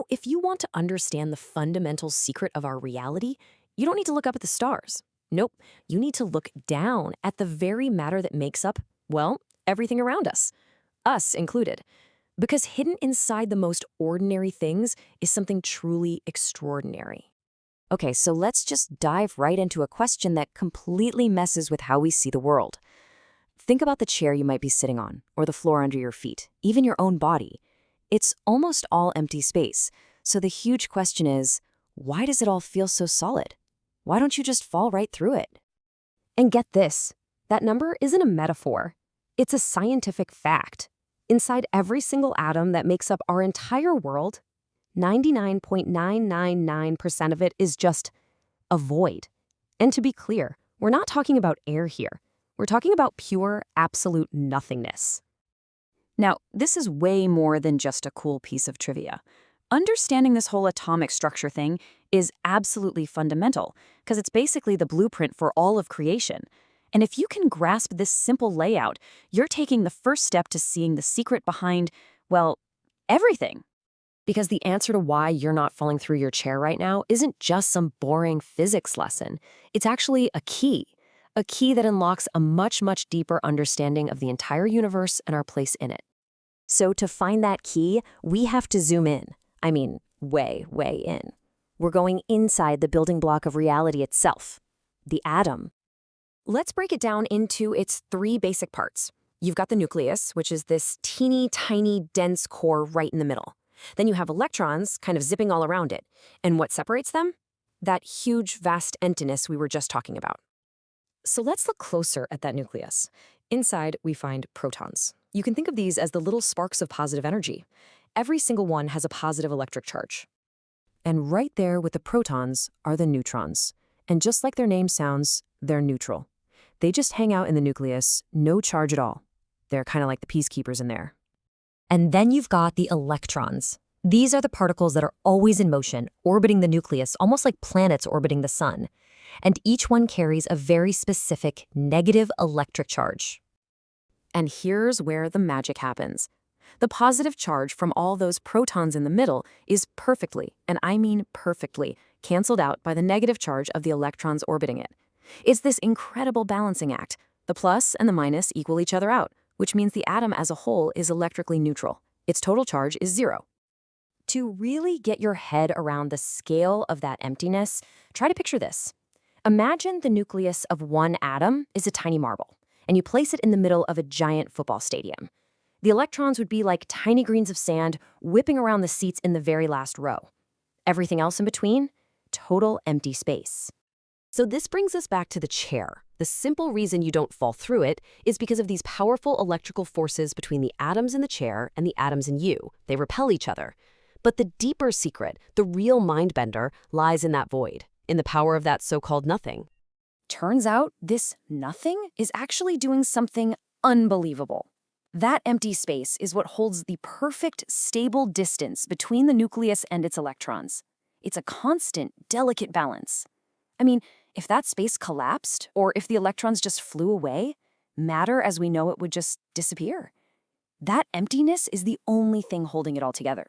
If you want to understand the fundamental secret of our reality, you don't need to look up at the stars. Nope, you need to look down at the very matter that makes up, well, everything around us included. Because hidden inside the most ordinary things is something truly extraordinary. Okay, so let's just dive right into a question that completely messes with how we see the world. Think about the chair you might be sitting on, or the floor under your feet, even your own body. It's almost all empty space. So the huge question is, why does it all feel so solid? Why don't you just fall right through it? And get this, that number isn't a metaphor. It's a scientific fact. Inside every single atom that makes up our entire world, 99.999% of it is just a void. And to be clear, we're not talking about air here. We're talking about pure, absolute nothingness. Now, this is way more than just a cool piece of trivia. Understanding this whole atomic structure thing is absolutely fundamental, because it's basically the blueprint for all of creation. And if you can grasp this simple layout, you're taking the first step to seeing the secret behind, well, everything. Because the answer to why you're not falling through your chair right now isn't just some boring physics lesson. It's actually a key that unlocks a much, much deeper understanding of the entire universe and our place in it. So to find that key, we have to zoom in. I mean, way, way in. We're going inside the building block of reality itself, the atom. Let's break it down into its three basic parts. You've got the nucleus, which is this teeny tiny dense core right in the middle. Then you have electrons kind of zipping all around it. And what separates them? That huge, vast emptiness we were just talking about. So let's look closer at that nucleus. Inside, we find protons. You can think of these as the little sparks of positive energy. Every single one has a positive electric charge. And right there with the protons are the neutrons. And just like their name sounds, they're neutral. They just hang out in the nucleus, no charge at all. They're kind of like the peacekeepers in there. And then you've got the electrons. These are the particles that are always in motion, orbiting the nucleus, almost like planets orbiting the sun. And each one carries a very specific negative electric charge. And here's where the magic happens. The positive charge from all those protons in the middle is perfectly, and I mean perfectly, canceled out by the negative charge of the electrons orbiting it. It's this incredible balancing act. The plus and the minus equal each other out, which means the atom as a whole is electrically neutral. Its total charge is zero. To really get your head around the scale of that emptiness, try to picture this. Imagine the nucleus of one atom is a tiny marble, and you place it in the middle of a giant football stadium. The electrons would be like tiny grains of sand whipping around the seats in the very last row. Everything else in between? Total empty space. So this brings us back to the chair. The simple reason you don't fall through it is because of these powerful electrical forces between the atoms in the chair and the atoms in you. They repel each other. But the deeper secret, the real mind bender, lies in that void, in the power of that so-called nothing. Turns out this nothing is actually doing something unbelievable. That empty space is what holds the perfect, stable distance between the nucleus and its electrons. It's a constant, delicate balance. I mean, if that space collapsed, or if the electrons just flew away, matter as we know it would just disappear. That emptiness is the only thing holding it all together.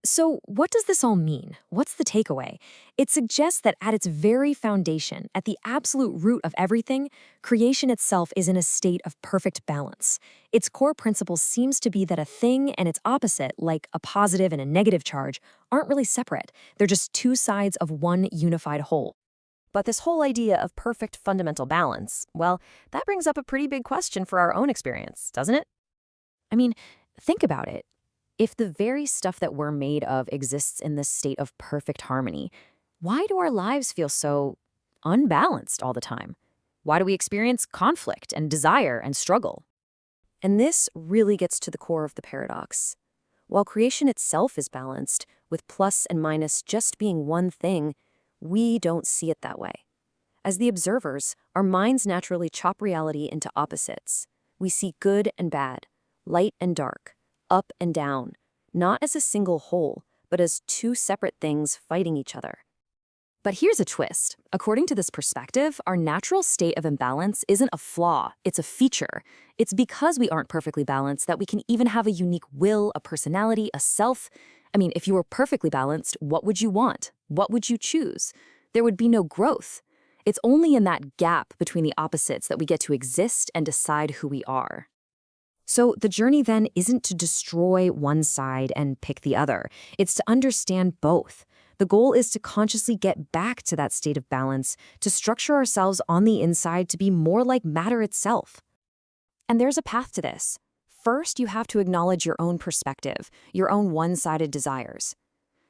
So what does this all mean? What's the takeaway? It suggests that at its very foundation, at the absolute root of everything, creation itself is in a state of perfect balance. Its core principle seems to be that a thing and its opposite, like a positive and a negative charge, aren't really separate. They're just two sides of one unified whole. But this whole idea of perfect fundamental balance, well, that brings up a pretty big question for our own experience, doesn't it? I mean, think about it. If the very stuff that we're made of exists in this state of perfect harmony, why do our lives feel so unbalanced all the time? Why do we experience conflict and desire and struggle? And this really gets to the core of the paradox. While creation itself is balanced, with plus and minus just being one thing, we don't see it that way. As the observers, our minds naturally chop reality into opposites. We see good and bad, light and dark, up and down, not as a single whole, but as two separate things fighting each other. But here's a twist. According to this perspective, our natural state of imbalance isn't a flaw, it's a feature. It's because we aren't perfectly balanced that we can even have a unique will, a personality, a self. I mean, if you were perfectly balanced, what would you want? What would you choose? There would be no growth. It's only in that gap between the opposites that we get to exist and decide who we are. So the journey then isn't to destroy one side and pick the other. It's to understand both. The goal is to consciously get back to that state of balance, to structure ourselves on the inside to be more like matter itself. And there's a path to this. First, you have to acknowledge your own perspective, your own one-sided desires.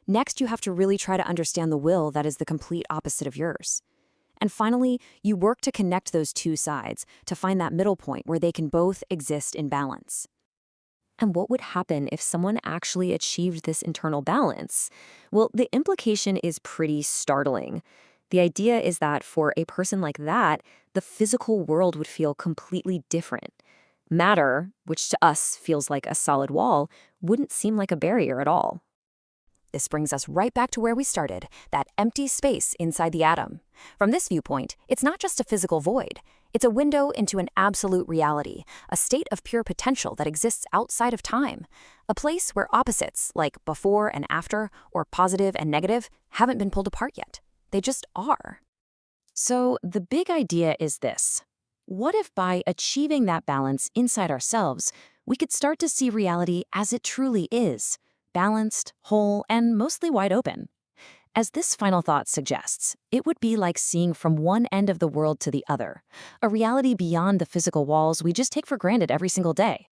Next, you have to really try to understand the will that is the complete opposite of yours. And finally, you work to connect those two sides, to find that middle point where they can both exist in balance. And what would happen if someone actually achieved this internal balance? Well, the implication is pretty startling. The idea is that for a person like that, the physical world would feel completely different. Matter, which to us feels like a solid wall, wouldn't seem like a barrier at all. This brings us right back to where we started, that empty space inside the atom. From this viewpoint, it's not just a physical void. It's a window into an absolute reality, a state of pure potential that exists outside of time, a place where opposites, like before and after, or positive and negative, haven't been pulled apart yet. They just are. So the big idea is this. What if by achieving that balance inside ourselves, we could start to see reality as it truly is? Balanced, whole, and mostly wide open. As this final thought suggests, it would be like seeing from one end of the world to the other, a reality beyond the physical walls we just take for granted every single day.